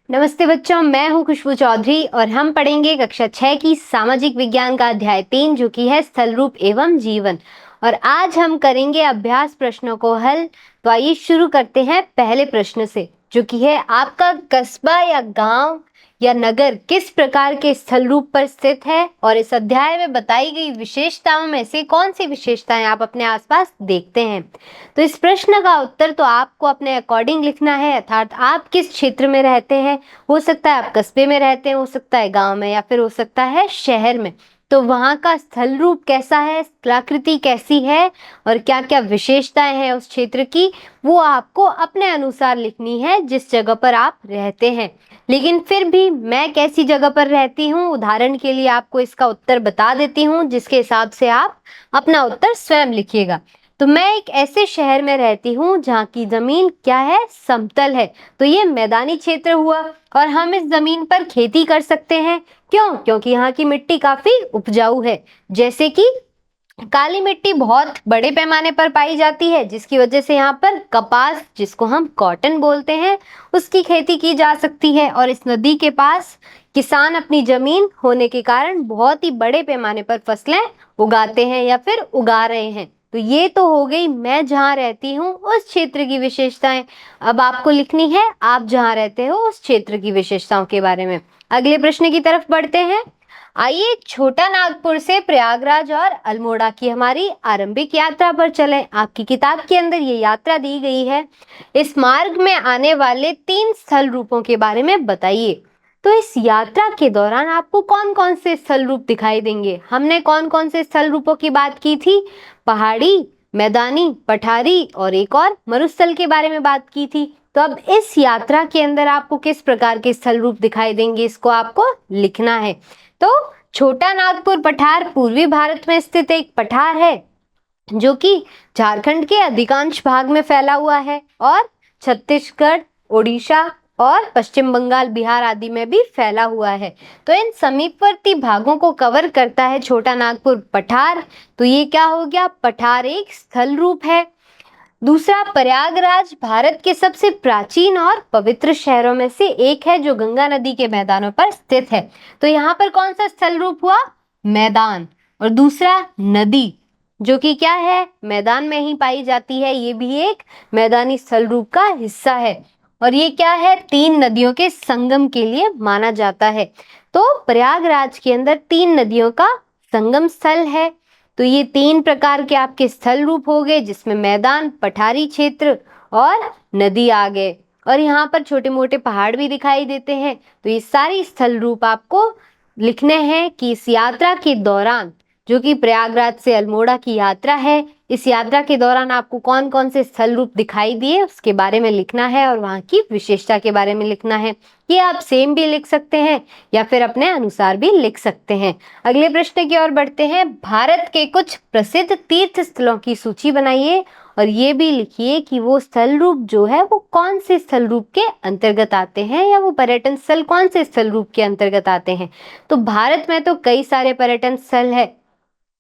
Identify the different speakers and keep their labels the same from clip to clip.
Speaker 1: नमस्ते बच्चों, मैं हूँ खुशबू चौधरी और हम पढ़ेंगे कक्षा 6 की सामाजिक विज्ञान का अध्याय 3 जो कि है स्थल रूप एवं जीवन। और आज हम करेंगे अभ्यास प्रश्नों को हल। तो आइए शुरू करते हैं पहले प्रश्न से, जो कि है आपका कस्बा या गांव या नगर किस प्रकार के स्थल रूप पर स्थित है और इस अध्याय में बताई गई विशेषताओं में से कौन सी विशेषताएं आप अपने आसपास देखते हैं। तो इस प्रश्न का उत्तर तो आपको अपने अकॉर्डिंग लिखना है, अर्थात आप किस क्षेत्र में रहते हैं। हो सकता है आप कस्बे में रहते हैं, हो सकता है गांव में, या फिर हो सकता है शहर में। तो वहां का स्थल रूप कैसा है, कलाकृति कैसी है और क्या क्या विशेषताएं हैं उस क्षेत्र की, वो आपको अपने अनुसार लिखनी है जिस जगह पर आप रहते हैं। लेकिन फिर भी मैं कैसी जगह पर रहती हूँ, उदाहरण के लिए आपको इसका उत्तर बता देती हूँ जिसके हिसाब से आप अपना उत्तर स्वयं लिखिएगा। तो मैं एक ऐसे शहर में रहती हूँ जहाँ की जमीन क्या है, समतल है। तो ये मैदानी क्षेत्र हुआ और हम इस जमीन पर खेती कर सकते हैं। क्यों? क्योंकि यहाँ की मिट्टी काफी उपजाऊ है। जैसे कि काली मिट्टी बहुत बड़े पैमाने पर पाई जाती है, जिसकी वजह से यहाँ पर कपास, जिसको हम कॉटन बोलते हैं, उसकी खेती की जा सकती है। और इस नदी के पास किसान अपनी जमीन होने के कारण बहुत ही बड़े पैमाने पर फसलें उगाते हैं या फिर उगा रहे हैं। तो ये तो हो गई मैं जहाँ रहती हूँ उस क्षेत्र की विशेषताएं। अब आपको लिखनी है आप जहाँ रहते हो उस क्षेत्र की विशेषताओं के बारे में। अगले प्रश्न की तरफ बढ़ते हैं। आइए छोटा नागपुर से प्रयागराज और अल्मोड़ा की हमारी आरंभिक यात्रा पर चलें। आपकी किताब के अंदर ये यात्रा दी गई है। इस मार्ग में आने वाले 3 स्थल रूपों के बारे में बताइए। तो इस यात्रा के दौरान आपको कौन कौन से स्थल रूप दिखाई देंगे? हमने कौन कौन से स्थल रूपों की बात की थी? पहाड़ी, मैदानी, पठारी और एक और मरुस्थल के बारे में बात की थी। तो अब इस यात्रा के अंदर आपको किस प्रकार के स्थल रूप दिखाई देंगे, इसको आपको लिखना है। तो छोटा नागपुर पठार पूर्वी भारत में स्थित एक पठार है जो कि झारखंड के अधिकांश भाग में फैला हुआ है और छत्तीसगढ़, उड़ीसा और पश्चिम बंगाल, बिहार आदि में भी फैला हुआ है। तो इन समीपवर्ती भागों को कवर करता है छोटा नागपुर पठार। तो ये क्या हो गया? पठार एक स्थल रूप है। दूसरा, प्रयागराज भारत के सबसे प्राचीन और पवित्र शहरों में से एक है जो गंगा नदी के मैदानों पर स्थित है। तो यहाँ पर कौन सा स्थल रूप हुआ? मैदान। और दूसरा, नदी जो कि क्या है, मैदान में ही पाई जाती है, ये भी एक मैदानी स्थल रूप का हिस्सा है। और ये क्या है? 3 नदियों के संगम के लिए माना जाता है। तो प्रयागराज के अंदर 3 नदियों का संगम स्थल है। तो ये 3 प्रकार के आपके स्थल रूप हो गए, जिसमें मैदान, पठारी क्षेत्र और नदी आ गए। और यहाँ पर छोटे मोटे पहाड़ भी दिखाई देते हैं। तो ये सारी स्थल रूप आपको लिखने हैं कि इस यात्रा के दौरान, जो कि प्रयागराज से अल्मोड़ा की यात्रा है, इस यात्रा के दौरान आपको कौन कौन से स्थल रूप दिखाई दिए उसके बारे में लिखना है और वहाँ की विशेषता के बारे में लिखना है। ये आप सेम भी लिख सकते हैं या फिर अपने अनुसार भी लिख सकते हैं। अगले प्रश्न की ओर बढ़ते हैं। भारत के कुछ प्रसिद्ध तीर्थ स्थलों की सूची बनाइए और ये भी लिखिए कि वो स्थल रूप जो है वो कौन से स्थल रूप के अंतर्गत आते हैं, या वो पर्यटन स्थल कौन से स्थल रूप के अंतर्गत आते हैं। तो भारत में तो कई सारे पर्यटन स्थल है,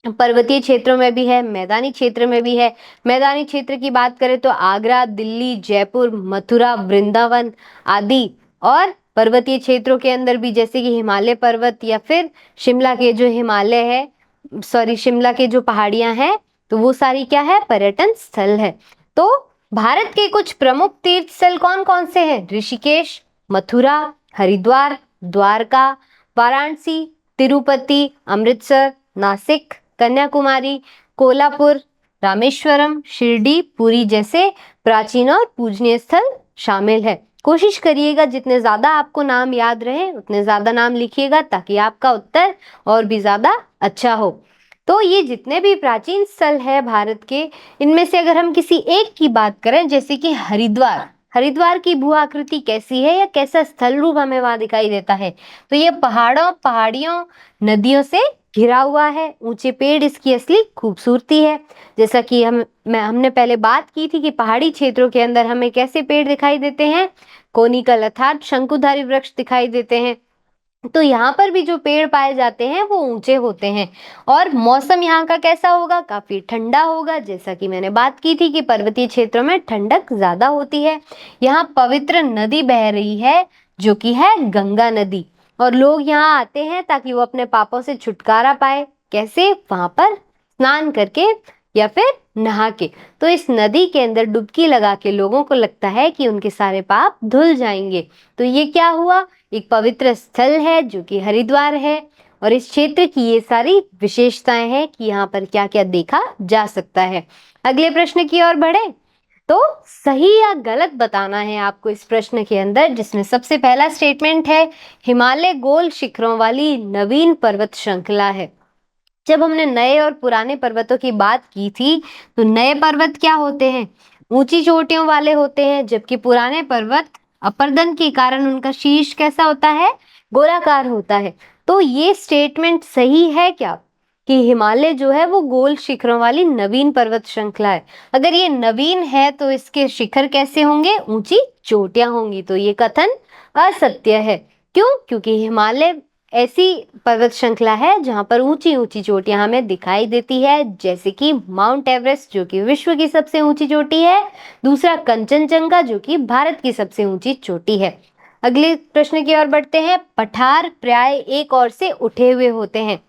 Speaker 1: पर्वतीय क्षेत्रों में भी है, मैदानी क्षेत्र में भी है। मैदानी क्षेत्र की बात करें तो आगरा, दिल्ली, जयपुर, मथुरा, वृंदावन आदि। और पर्वतीय क्षेत्रों के अंदर भी जैसे कि हिमालय पर्वत या फिर शिमला के जो हिमालय है, शिमला के जो पहाड़ियां हैं, तो वो सारी क्या है? पर्यटन स्थल है। तो भारत के कुछ प्रमुख तीर्थ स्थल कौन कौन से हैं? ऋषिकेश, मथुरा, हरिद्वार, द्वारका, वाराणसी, तिरुपति, अमृतसर, नासिक, कन्याकुमारी, कोल्हापुर, रामेश्वरम, शिरडी, पुरी जैसे प्राचीन और पूजनीय स्थल शामिल है। कोशिश करिएगा जितने ज्यादा आपको नाम याद रहे उतने ज्यादा नाम लिखिएगा ताकि आपका उत्तर और भी ज्यादा अच्छा हो। तो ये जितने भी प्राचीन स्थल है भारत के, इनमें से अगर हम किसी एक की बात करें, जैसे कि हरिद्वार, हरिद्वार की भू आकृति कैसी है या कैसा स्थल रूप हमें वहां दिखाई देता है? तो ये पहाड़ों, पहाड़ियों, नदियों से घिरा हुआ है। ऊंचे पेड़ इसकी असली खूबसूरती है। जैसा कि हमने पहले बात की थी कि पहाड़ी क्षेत्रों के अंदर हमें कैसे पेड़ दिखाई देते हैं? कोनिकल अर्थात शंकुधारी वृक्ष दिखाई देते हैं। तो यहाँ पर भी जो पेड़ पाए जाते हैं वो ऊंचे होते हैं। और मौसम यहाँ का कैसा होगा? काफी ठंडा होगा। जैसा कि मैंने बात की थी कि पर्वतीय क्षेत्रों में ठंडक ज्यादा होती है। यहाँ पवित्र नदी बह रही है जो कि है गंगा नदी। और लोग यहाँ आते हैं ताकि वो अपने पापों से छुटकारा पाए। कैसे? वहां पर स्नान करके या फिर नहा के। तो इस नदी के अंदर डुबकी लगा के लोगों को लगता है कि उनके सारे पाप धुल जाएंगे। तो ये क्या हुआ? एक पवित्र स्थल है जो कि हरिद्वार है। और इस क्षेत्र की ये सारी विशेषताएं हैं कि यहाँ पर क्या क्या देखा जा सकता है। अगले प्रश्न की ओर बढ़े तो सही या गलत बताना है आपको इस प्रश्न के अंदर, जिसमें सबसे पहला स्टेटमेंट है हिमालय गोल शिखरों वाली नवीन पर्वत श्रृंखला है। जब हमने नए और पुराने पर्वतों की बात की थी तो नए पर्वत क्या होते हैं? ऊंची चोटियों वाले होते हैं, जबकि पुराने पर्वत अपरदन के कारण उनका शीर्ष कैसा होता है? गोलाकार होता है। तो ये स्टेटमेंट सही है क्या कि हिमालय जो है वो गोल शिखरों वाली नवीन पर्वत श्रृंखला है? अगर ये नवीन है तो इसके शिखर कैसे होंगे? ऊंची चोटियां होंगी। तो ये कथन असत्य है। क्यों? क्योंकि हिमालय ऐसी पर्वत श्रृंखला है जहां पर ऊंची ऊंची चोटियां हमें दिखाई देती है, जैसे कि माउंट एवरेस्ट जो कि विश्व की सबसे ऊंची चोटी है, दूसरा कंचनजंगा जो कि भारत की सबसे ऊंची चोटी है। अगले प्रश्न की ओर बढ़ते हैं। पठार प्राय एक ओर से उठे हुए होते हैं।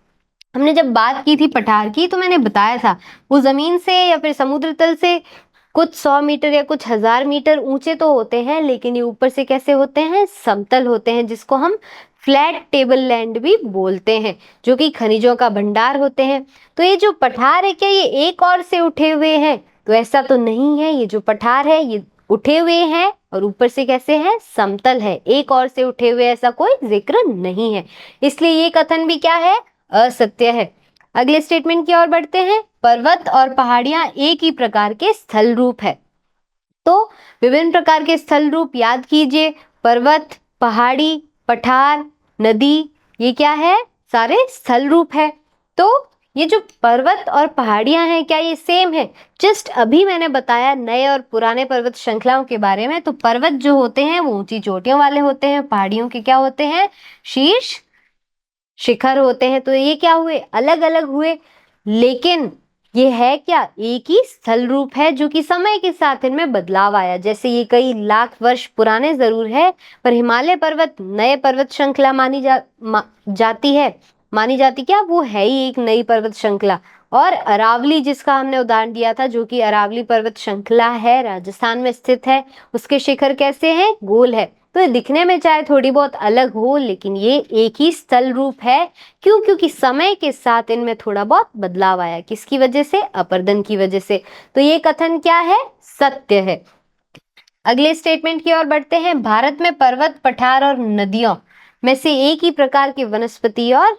Speaker 1: हमने जब बात की थी पठार की तो मैंने बताया था वो जमीन से या फिर समुद्र तल से कुछ 100 मीटर या कुछ 1000 मीटर ऊंचे तो होते हैं, लेकिन ये ऊपर से कैसे होते हैं? समतल होते हैं, जिसको हम फ्लैट टेबल लैंड भी बोलते हैं, जो कि खनिजों का भंडार होते हैं। तो ये जो पठार है क्या ये एक ओर से उठे हुए हैं? तो ऐसा तो नहीं है। ये जो पठार है ये उठे हुए हैं और ऊपर से कैसे है? समतल है। एक ओर से उठे हुए ऐसा कोई जिक्र नहीं है, इसलिए ये कथन भी क्या है? असत्य है। अगले स्टेटमेंट की ओर बढ़ते हैं। पर्वत और पहाड़ियां एक ही प्रकार के स्थल रूप है। तो विभिन्न प्रकार के स्थल रूप याद कीजिए। पर्वत, पहाड़ी, पठार, नदी, ये क्या है? सारे स्थल रूप है। तो ये जो पर्वत और पहाड़ियां हैं क्या ये सेम है? जस्ट अभी मैंने बताया नए और पुराने पर्वत श्रृंखलाओं के बारे में। तो पर्वत जो होते हैं वो ऊंची चोटियों वाले होते हैं, पहाड़ियों के क्या होते हैं? शीर्ष शिखर होते हैं। तो ये क्या हुए? अलग अलग हुए, लेकिन ये है क्या? एक ही स्थल रूप है, जो कि समय के साथ इनमें बदलाव आया। जैसे ये कई लाख वर्ष पुराने जरूर है, पर हिमालय पर्वत नए पर्वत श्रृंखला जाती है। मानी जाती क्या? वो है ही एक नई पर्वत श्रृंखला। और अरावली जिसका हमने उदाहरण दिया था, जो कि अरावली पर्वत श्रृंखला है, राजस्थान में स्थित है, उसके शिखर कैसे हैं? गोल है। तो ये दिखने में चाहे थोड़ी बहुत अलग हो, लेकिन ये एक ही स्थल रूप है। क्यों? क्योंकि समय के साथ इनमें थोड़ा बहुत बदलाव आया। किसकी वजह से? अपरदन की वजह से। तो ये कथन क्या है? सत्य है। अगले स्टेटमेंट की ओर बढ़ते हैं। भारत में पर्वत, पठार और नदियों में से एक ही प्रकार के वनस्पति और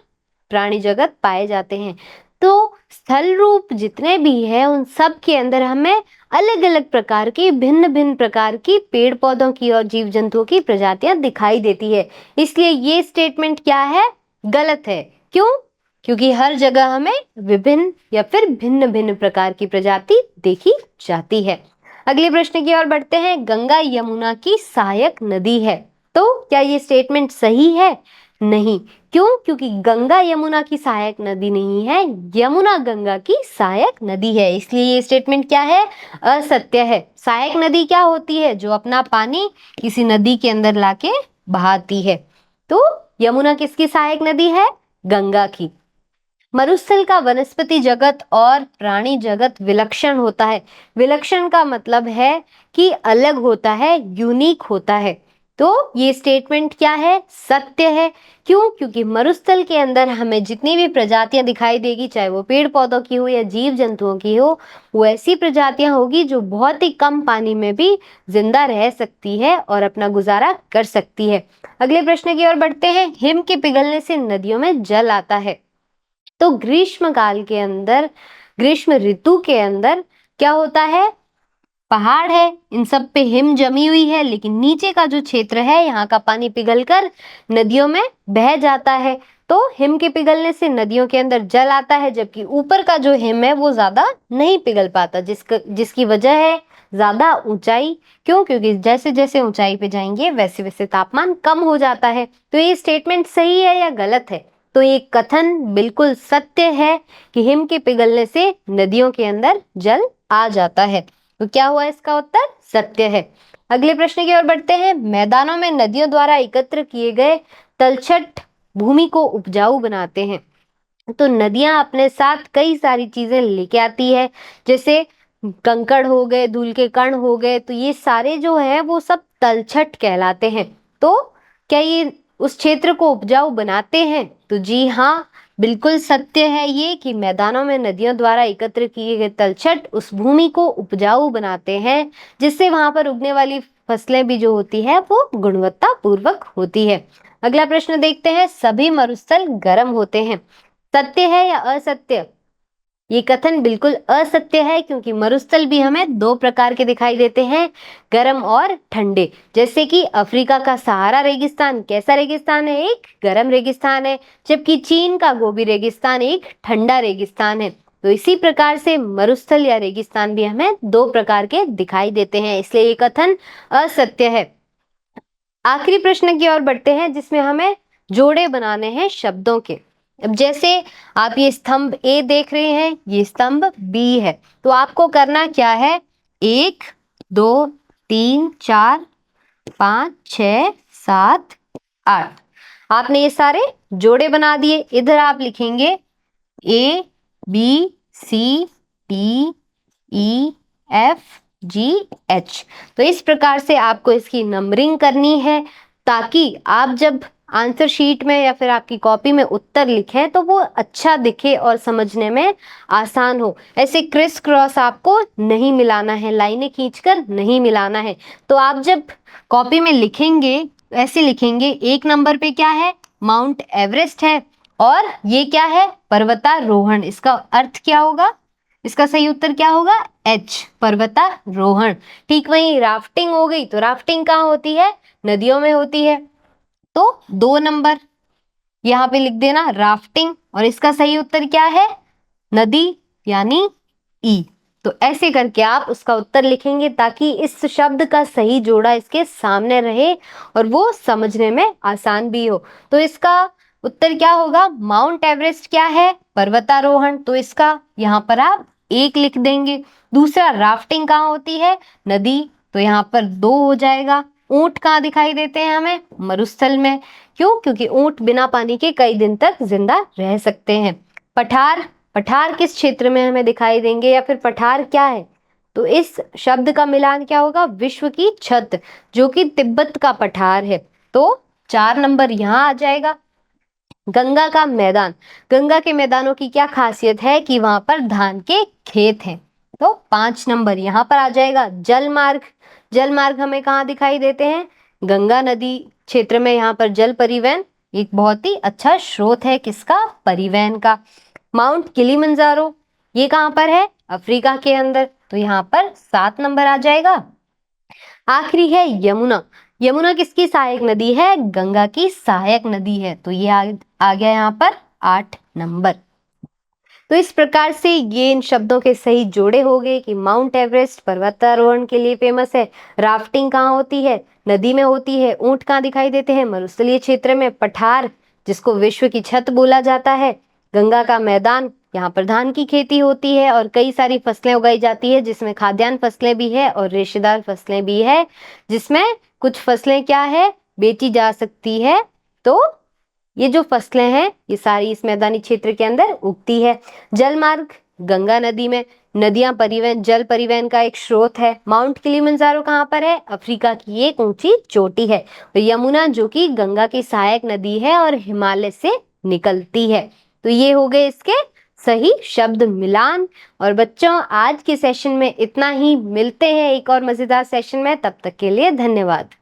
Speaker 1: प्राणी जगत पाए जाते हैं। तो स्थल रूप जितने भी हैं उन सब के अंदर हमें अलग अलग प्रकार की, भिन्न भिन्न प्रकार की पेड़ पौधों की और जीव जंतुओं की प्रजातियां दिखाई देती है। इसलिए ये स्टेटमेंट क्या है? गलत है। क्यों? क्योंकि हर जगह हमें विभिन्न या फिर भिन्न भिन्न प्रकार की प्रजाति देखी जाती है। अगले प्रश्न की ओर बढ़ते हैं। गंगा यमुना की सहायक नदी है। तो क्या ये स्टेटमेंट सही है? नहीं। क्यों? क्योंकि गंगा यमुना की सहायक नदी नहीं है, यमुना गंगा की सहायक नदी है। इसलिए ये स्टेटमेंट क्या है? असत्य है। सहायक नदी क्या होती है? जो अपना पानी किसी नदी के अंदर लाके बहाती है। तो यमुना किसकी सहायक नदी है? गंगा की। मरुस्थल का वनस्पति जगत और प्राणी जगत विलक्षण होता है। विलक्षण का मतलब है कि अलग होता है, यूनिक होता है। तो ये स्टेटमेंट क्या है? सत्य है। क्यों? क्योंकि मरुस्थल के अंदर हमें जितनी भी प्रजातियां दिखाई देगी, चाहे वो पेड़ पौधों की हो या जीव जंतुओं की हो, वो ऐसी प्रजातियां होगी जो बहुत ही कम पानी में भी जिंदा रह सकती है और अपना गुजारा कर सकती है। अगले प्रश्न की ओर बढ़ते हैं। हिम के पिघलने से नदियों में जल आता है। तो ग्रीष्म काल के अंदर, ग्रीष्म ऋतु के अंदर क्या होता है? पहाड़ है, इन सब पे हिम जमी हुई है, लेकिन नीचे का जो क्षेत्र है यहाँ का पानी पिघलकर नदियों में बह जाता है। तो हिम के पिघलने से नदियों के अंदर जल आता है, जबकि ऊपर का जो हिम है वो ज्यादा नहीं पिघल पाता, जिसकी वजह है ज्यादा ऊंचाई। क्यों? क्योंकि जैसे जैसे ऊंचाई पे जाएंगे वैसे वैसे तापमान कम हो जाता है। तो ये स्टेटमेंट सही है या गलत है? तो ये कथन बिल्कुल सत्य है कि हिम के पिघलने से नदियों के अंदर जल आ जाता है। तो क्या हुआ इसका उत्तर? सत्य है। अगले प्रश्न की ओर बढ़ते हैं। मैदानों में नदियों द्वारा एकत्र किए गए तलछट भूमि को उपजाऊ बनाते हैं। तो नदियां अपने साथ कई सारी चीजें लेके आती है, जैसे कंकड़ हो गए, धूल के कण हो गए, तो ये सारे जो है वो सब तलछट कहलाते हैं। तो क्या ये उस क्षेत्र को उपजाऊ बनाते हैं? तो जी हाँ, बिल्कुल सत्य है ये कि मैदानों में नदियों द्वारा एकत्र किए गए तलछट उस भूमि को उपजाऊ बनाते हैं, जिससे वहां पर उगने वाली फसलें भी जो होती है वो गुणवत्ता पूर्वक होती है। अगला प्रश्न देखते हैं। सभी मरुस्थल गर्म होते हैं, सत्य है या असत्य? ये कथन बिल्कुल असत्य है, क्योंकि मरुस्थल भी हमें दो प्रकार के दिखाई देते हैं, गर्म और ठंडे। जैसे कि अफ्रीका का सहारा रेगिस्तान कैसा रेगिस्तान है? एक गर्म रेगिस्तान है, जबकि चीन का गोबी रेगिस्तान एक ठंडा रेगिस्तान है। तो इसी प्रकार से मरुस्थल या रेगिस्तान भी हमें दो प्रकार के दिखाई देते हैं, इसलिए ये कथन असत्य है। आखिरी प्रश्न की ओर बढ़ते हैं, जिसमें हमें जोड़े बनाने हैं शब्दों के। अब जैसे आप ये स्तंभ ए देख रहे हैं, ये स्तंभ बी है, तो आपको करना क्या है? 1 2 3 4 5 6 7 8, आपने ये सारे जोड़े बना दिए। इधर आप लिखेंगे A B C D E F G H. तो इस प्रकार से आपको इसकी नंबरिंग करनी है, ताकि आप जब आंसर शीट में या फिर आपकी कॉपी में उत्तर लिखें तो वो अच्छा दिखे और समझने में आसान हो। ऐसे क्रिस क्रॉस आपको नहीं मिलाना है, लाइनें खींचकर नहीं मिलाना है। तो आप जब कॉपी में लिखेंगे ऐसे लिखेंगे, 1 नंबर पे क्या है? माउंट एवरेस्ट है, और ये क्या है? पर्वतारोहण। इसका अर्थ क्या होगा? इसका सही उत्तर क्या होगा? एच, पर्वतारोहण। ठीक वहीं राफ्टिंग हो गई, तो राफ्टिंग कहाँ होती है? नदियों में होती है। तो 2 नंबर यहाँ पे लिख देना राफ्टिंग, और इसका सही उत्तर क्या है? नदी, यानी ई। तो ऐसे करके आप उसका उत्तर लिखेंगे, ताकि इस शब्द का सही जोड़ा इसके सामने रहे और वो समझने में आसान भी हो। तो इसका उत्तर क्या होगा? माउंट एवरेस्ट क्या है? पर्वतारोहण। तो इसका यहाँ पर आप 1 लिख देंगे। दूसरा, राफ्टिंग कहाँ होती है? नदी, तो यहाँ पर 2 हो जाएगा। ऊंट कहाँ दिखाई देते हैं हमें? मरुस्थल में। क्यों? क्योंकि ऊंट बिना पानी के कई दिन तक जिंदा रह सकते हैं। पठार, पठार किस क्षेत्र में हमें दिखाई देंगे, या फिर पठार क्या है? तो इस शब्द का मिलान क्या होगा? विश्व की छत, जो कि तिब्बत का पठार है। तो 4 नंबर यहाँ आ जाएगा। गंगा का मैदान, गंगा के मैदानों की क्या खासियत है? कि वहां पर धान के खेत हैं। तो 5 नंबर यहाँ पर आ जाएगा। जल मार्ग, जल मार्ग हमें कहाँ दिखाई देते हैं? गंगा नदी क्षेत्र में। यहाँ पर जल परिवहन एक बहुत ही अच्छा स्रोत है, किसका? परिवहन का। माउंट किलिमंजारो, ये कहाँ पर है? अफ्रीका के अंदर। तो यहाँ पर 7 नंबर आ जाएगा। आखिरी है यमुना, यमुना किसकी सहायक नदी है? गंगा की सहायक नदी है। तो ये आ गया यहाँ पर 8 नंबर। तो इस प्रकार से ये इन शब्दों के सही जोड़े हो गए कि माउंट एवरेस्ट पर्वतारोहण के लिए फेमस है, राफ्टिंग कहाँ होती है? नदी में होती है। ऊंट कहाँ दिखाई देते हैं? मरुस्थलीय क्षेत्र में। पठार, जिसको विश्व की छत बोला जाता है। गंगा का मैदान, यहाँ पर धान की खेती होती है और कई सारी फसलें उगाई जाती है, जिसमें खाद्यान्न फसलें भी है और रेशेदार फसलें भी है, जिसमें कुछ फसलें क्या है? बेची जा सकती है। तो ये जो फसलें हैं ये सारी इस मैदानी क्षेत्र के अंदर उगती है। जल मार्ग, गंगा नदी में। नदियां परिवहन, जल परिवहन का एक स्रोत है। माउंट किलिमंजारो कहाँ पर है? अफ्रीका की एक ऊंची चोटी है। और यमुना, जो कि गंगा की सहायक नदी है और हिमालय से निकलती है। तो ये हो गए इसके सही शब्द मिलान। और बच्चों, आज के सेशन में इतना ही। मिलते हैं एक और मजेदार सेशन में, तब तक के लिए धन्यवाद।